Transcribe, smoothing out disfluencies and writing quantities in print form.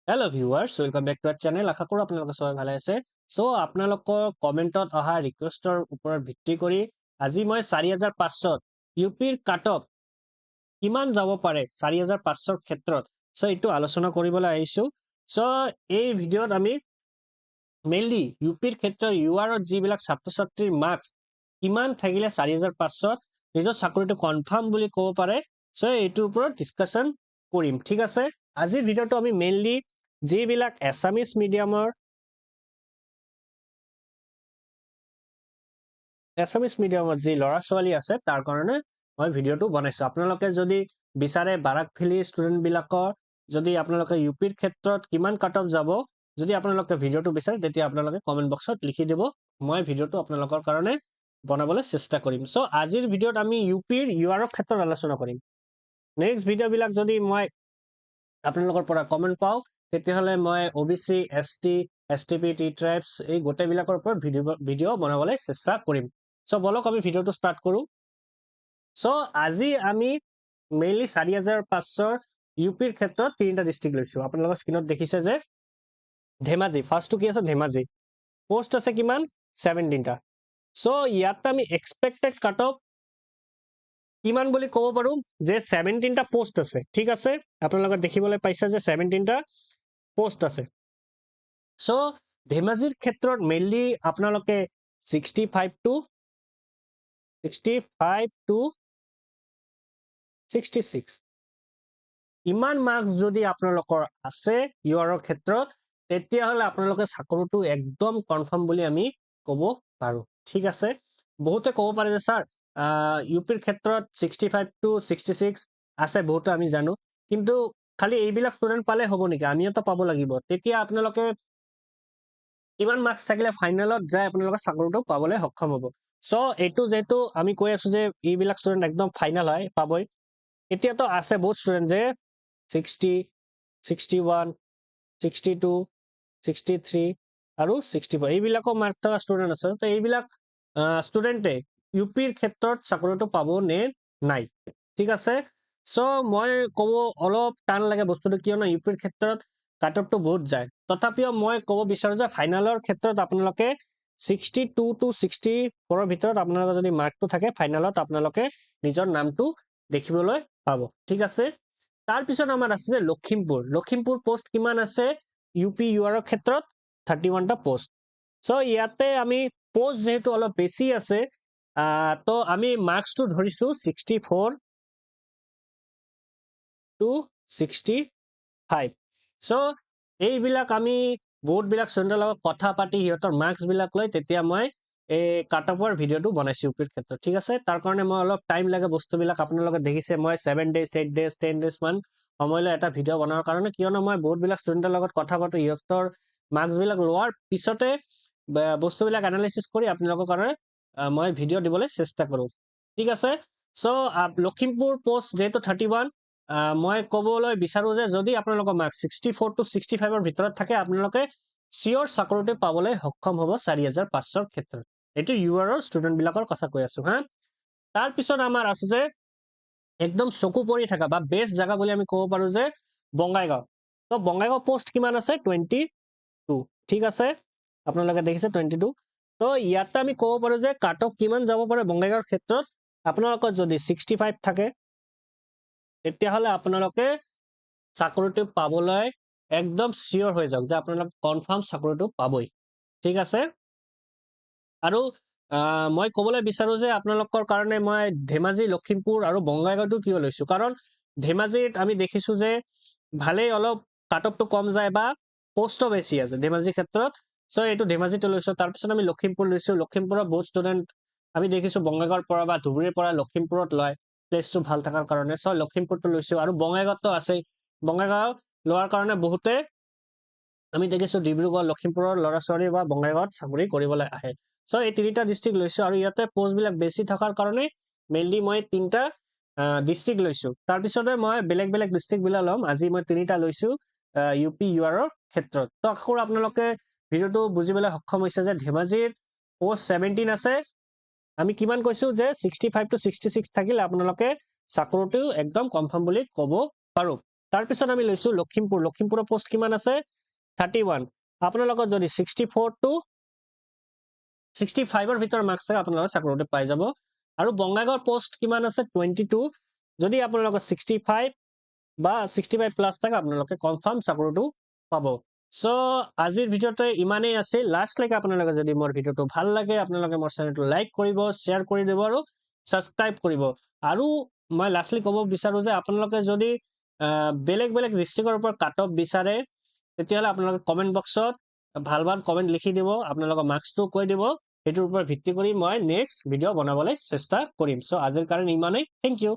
Hello viewers, welcome back to our channel. আশা কৰো আপোনালোকে সবাই ভালে আছে। সো আপোনালোকৰ কমেন্টত অহা ৰিকুৱেষ্টৰ ওপৰত ভিত্তি কৰি আজি মই 4500 ইউপিৰ কাটঅফ কিমান যাব পাৰে 4500 ক্ষেত্ৰত সো এইটো আলোচনা কৰিবলৈ আহিছো। সো এই ভিডিঅ'ত আমি মেইনলি ইউপিৰ ক্ষেত্ৰত ইউআৰত যিবিলাক ছাত্ৰ-ছাত্ৰীৰ মাৰ্কস কিমান থাকিলে 4500 নিজৰ চাকৰিটো কনফাৰ্ম বুলি ক'ব পাৰে। সো এইটোৰ ওপৰত ডিসকাশন কৰিম, ঠিক আছে। আজিৰ ভিডিঅ'টো আমি মেইনলি যিবিলাক এছামিছ মিডিয়ামৰ যি ল'ৰা-ছোৱালী আছে তাৰ কাৰণে মই ভিডিঅ'টো বনাইছো। আপোনালোকে যদি বিচাৰে বাৰাক ভেলী ষ্টুডেন্ট বিলাকৰ যদি আপোনালোকে ইউপিৰ ক্ষেত্ৰত কিমান কাট অফ যাব, যদি আপোনালোকে ভিডিঅ'টো বিচাৰে তেতিয়া আপোনালোকে কমেন্ট বক্সত লিখি দিব। মই ভিডিঅ'টো আপোনালোকৰ কাৰণে বনাবলৈ চেষ্টা কৰিম। সো আজিৰ ভিডিঅ'ত আমি ইউপিৰ ইউআৰৰ ক্ষেত্ৰত আলোচনা কৰিম। নেক্সট ভিডিঅ' বিলাক যদি মই আপোনালোকৰ পৰা কমেন্ট পাওঁ তেতিয়াহলে মই ওবিসি এসটি এসটিপি টি ট্ৰাইবস এই গোটেই বিলাকৰ ওপৰত ভিডিঅ' বনাবলৈ চেষ্টা কৰিম। সো বলক আমি ভিডিঅ'টো ষ্টাৰ্ট কৰো। সো আজি আমি মেইনলি 4500 ইউপিৰ ক্ষেত্ৰত তিনিটা ডিস্ট্ৰিক্ট লৈছো। আপোনালোকৰ স্ক্ৰিনত দেখিছে যে ধেমাজি ফাৰ্ষ্টটো কি আছে, ধেমাজি পোষ্ট আছে কিমান 17টা। সো ইয়াত আমি এক্সপেক্টেড কাট অফ কিমান বুলি ক'ব পাৰো যে 17টা পোষ্ট আছে, ঠিক আছে। আপোনালোকে দেখিবলৈ পাইছে যে 17টা পোষ্ট আছে। সো ধেমাজিৰ ক্ষেত্ৰত মেইনলি আপোনালোকে 65 to 66 ইমান মাৰ্কস যদি আপোনালোকৰ আছে ইউআৰৰ ক্ষেত্ৰত তেতিয়াহলে আপোনালোকে চাকৰিটো একদম কনফাৰ্ম বুলি আমি ক'ব পাৰো, ঠিক আছে। বহুতে ক'ব পাৰে যে স্যাৰ ইউপিৰ ক্ষেত্ৰত 65 to 66 আছে, বহুতে আমি জানো, কিন্তু খালি এইবিলাক ষ্টুডেন্ট পালে হ'ব নেকি, আমিওতো পাব লাগিব। তেতিয়া আপোনালোকে কিমান মাৰ্কস থাকিলে ফাইনেলত যায় আপোনালোকে চাকৰিটো পাবলৈ সক্ষম হ'ব। সো এইটো যেহেতু আমি কৈ আছো যে এইবিলাক ষ্টুডেন্ট একদম ফাইনেল হয় পাবই, এতিয়াতো আছে বহুত ষ্টুডেন্ট যে 60 61 62 63 আৰু 64 এইবিলাকৰ মাৰ্ক থকা ষ্টুডেন্ট আছে। তো এইবিলাক ষ্টুডেন্টে ইউপিৰ ক্ষেত্ৰত চাকৰিটো পাব নে নাই, ঠিক আছে। সো মই ক'ব অলপ টান লাগে বস্তুটো, কিয়নো ইউপিৰ ক্ষেত্ৰত কাট অফটো বহুত যায়। তথাপিও মই ক'ব বিচাৰো যে ফাইনেলৰ ক্ষেত্ৰত আপোনালোকে 62 to 64 ভিতৰত আপোনালোকৰ যদি মাৰ্কটো থাকে ফাইনেলত আপোনালোকে নিজৰ নামটো দেখিবলৈ পাব, ঠিক আছে। তাৰপিছত আমাৰ আছে যে লখিমপুৰ পোষ্ট কিমান আছে ইউপি ইউআৰৰ ক্ষেত্ৰত 31টা পোষ্ট। সো ইয়াতে আমি পোষ্ট যেহেতু অলপ বেছি আছে তো আমি মাৰ্কসটো ধৰিছো 64 to 65। সো এইবিলাক আমি বহুত বিলাক ষ্টুডেন্টৰ লগত কথা পাতি সিহঁতৰ মাৰ্কস বিলাক লৈ তেতিয়া মই এই কাট অফৰ ভিডিঅ'টো বনাইছো ইউপিৰ ক্ষেত্ৰত, ঠিক আছে। তাৰ কাৰণে মই অলপ টাইম লাগে, বস্তুবিলাক আপোনালোকে দেখিছে মই 7 days 8 days 10 days মান সময় লৈ এটা ভিডিঅ' বনোৱাৰ কাৰণে, কিয়নো মই বহুত বিলাক ষ্টুডেন্টৰ লগত কথা পাতো, সিহঁতৰ মাৰ্কস বিলাক লোৱাৰ পিছতে বস্তুবিলাক এনালাইসিস কৰি আপোনালোকৰ কাৰণে মই ভিডিঅ' দিবলৈ চেষ্টা কৰো, ঠিক আছে। সো লখিমপুৰ পোষ্ট যেহেতু 31 মই ক'বলৈ বিচাৰো যে যদি আপোনালোকৰ মাৰ্কস 64 to 65 ভিতৰত থাকে আপোনালোকে চিয়ৰ চাকৰিটো পাবলৈ সক্ষম হ'ব 4500 ক্ষেত্ৰত। এইটো ইউআৰৰ ষ্টুডেন্ট বিলাকৰ কথা কৈ আছো হা। তাৰপিছত আমাৰ আছে যে একদম চকু পৰি থকা বা বেষ্ট জায়গা বুলি আমি ক'ব পাৰো যে বঙাইগাঁও। তো বঙাইগাঁও পোষ্ট কিমান আছে 22, ঠিক আছে। আপোনালোকে দেখিছে 22। তো ইয়াতে আমি ক'ব পাৰো যে কাট অফ কিমান যাব পাৰে বঙাইগাঁৱৰ ক্ষেত্ৰত। আপোনালোকৰ যদি 65 থাকে তেতিয়াহলে আপোনালোকে চাকৰিটো পাবলৈ একদম চিয়ৰ হৈ যাওক যে আপোনালোক কনফাৰ্ম চাকৰিটো পাবই, ঠিক আছে। আৰু মই ক'বলৈ বিচাৰো যে আপোনালোকৰ কাৰণে মই ধেমাজি লখিমপুৰ আৰু বঙাইগাঁওটো কিয় লৈছো, কাৰণ ধেমাজিত আমি দেখিছো যে ভালেই অলপ কাট অফটো কম যায় বা পোষ্টও বেছি আছে ধেমাজিৰ ক্ষেত্ৰত। সো এইটো ধেমাজিটো লৈছো। তাৰপিছত আমি লখিমপুৰ লৈছো, লখিমপুৰৰ বহুত ষ্টুডেন্ট আমি দেখিছো বঙাইগাঁৱৰ পৰা বা ধুবুৰীৰ পৰা লখিমপুৰত লয় প্লেচটো ভাল থকাৰ কাৰণে। সো লখিমপুৰটো লৈছো আৰু বঙাইগাঁৱতো আছে, বঙাইগাঁও লোৱাৰ কাৰণে বহুতে আমি দেখিছো ডিব্ৰুগড় লখিমপুৰৰ ল'ৰা ছোৱালী বা বঙাইগাঁৱত চাকৰি কৰিবলৈ আহে। সো এই তিনিটা ডিস্ট্ৰিক্ট লৈছো আৰু ইয়াতে পোষ্ট বিলাক বেছি থকাৰ কাৰণে মেইনলি মই তিনিটা ডিস্ট্ৰিক্ট লৈছো। তাৰপিছতে মই বেলেগ বেলেগ ডিস্ট্ৰিক্ট বিলাক ল'ম, আজি মই তিনিটা লৈছো ইউপি ইউআৰৰ ক্ষেত্ৰত। তো আশা কৰো আপোনালোকে ভিডিঅ'টো বুজিবলৈ সক্ষম হৈছে যে ধেমাজিৰ পোষ্ট 17 আছে। আমি কিমান কৈছো যে 65 to 66 থাকিলে আপোনালোকে চাকৰিটো একদম কনফাৰ্ম বুলি ক'ব পাৰো। তাৰ পিছত আমি লৈছো লখিমপুৰৰ পোষ্ট কিমান আছে 31 আপোনালোকৰ যদি 64 to 65 ৰ ভিতৰ মাৰ্কস থাকে আপোনালোকে চাকৰিটো পাই যাব আৰু বঙাইগাঁৱৰ পোষ্ট কিমান আছে 22 যদি আপোনালোকৰ 65 বা 65 প্লাস থাকে আপোনালোকে কনফাৰ্ম চাকৰিটো পাব সো আজিৰ ভিডিওতে ইমানেই আছে লাষ্ট লৈকে আপোনালোকে যদি মোৰ ভিডিওটো ভাল লাগে আপোনালোকে মোৰ চেনেলটো লাইক কৰিব শেয়াৰ কৰি দিব আৰু সাবস্ক্ৰাইব কৰিব আৰু মই লাষ্টলি ক'ব বিচাৰো যে আপোনালোকে যদি বেলেগ ডিস্ট্ৰিক্টৰ ওপৰত কাট অফ বিচাৰে তেতিয়াহলে আপোনালোকে কমেন্ট বক্সত ভাল কমেন্ট লিখি দিব আপোনালোকৰ মাৰ্কসটো কৈ দিব এটোৰ ওপৰত ভিত্তি কৰি মই নেক্সট ভিডিও বনাবলৈ চেষ্টা কৰিম সো আজিৰ কাৰণে ইমানেই থ্যাংক ইউ